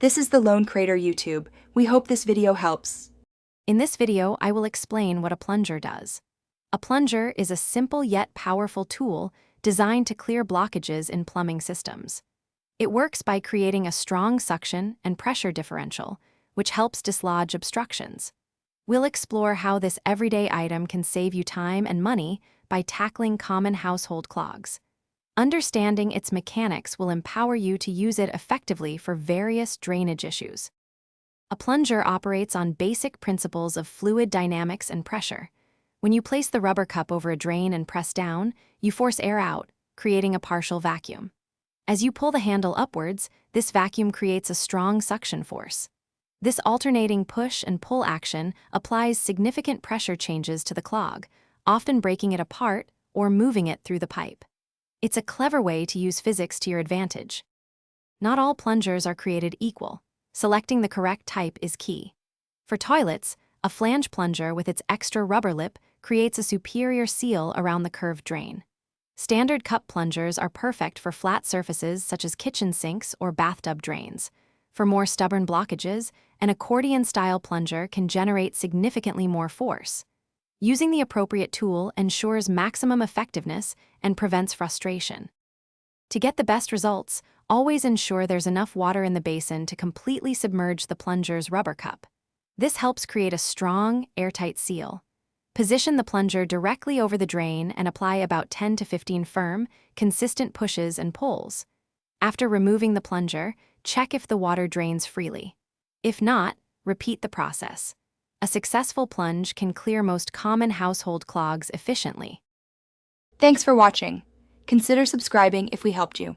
This is the Lone Crater YouTube. We hope this video helps. In this video, I will explain what a plunger does. A plunger is a simple yet powerful tool designed to clear blockages in plumbing systems. It works by creating a strong suction and pressure differential, which helps dislodge obstructions. We'll explore how this everyday item can save you time and money by tackling common household clogs. Understanding its mechanics will empower you to use it effectively for various drainage issues. A plunger operates on basic principles of fluid dynamics and pressure. When you place the rubber cup over a drain and press down, you force air out, creating a partial vacuum. As you pull the handle upwards, this vacuum creates a strong suction force. This alternating push and pull action applies significant pressure changes to the clog, often breaking it apart or moving it through the pipe. It's a clever way to use physics to your advantage. Not all plungers are created equal. Selecting the correct type is key. For toilets, a flange plunger with its extra rubber lip creates a superior seal around the curved drain. Standard cup plungers are perfect for flat surfaces such as kitchen sinks or bathtub drains. For more stubborn blockages, an accordion-style plunger can generate significantly more force. Using the appropriate tool ensures maximum effectiveness and prevents frustration. To get the best results, always ensure there's enough water in the basin to completely submerge the plunger's rubber cup. This helps create a strong, airtight seal. Position the plunger directly over the drain and apply about 10 to 15 firm, consistent pushes and pulls. After removing the plunger, check if the water drains freely. If not, repeat the process. A successful plunge can clear most common household clogs efficiently. Thanks for watching. Consider subscribing if we helped you.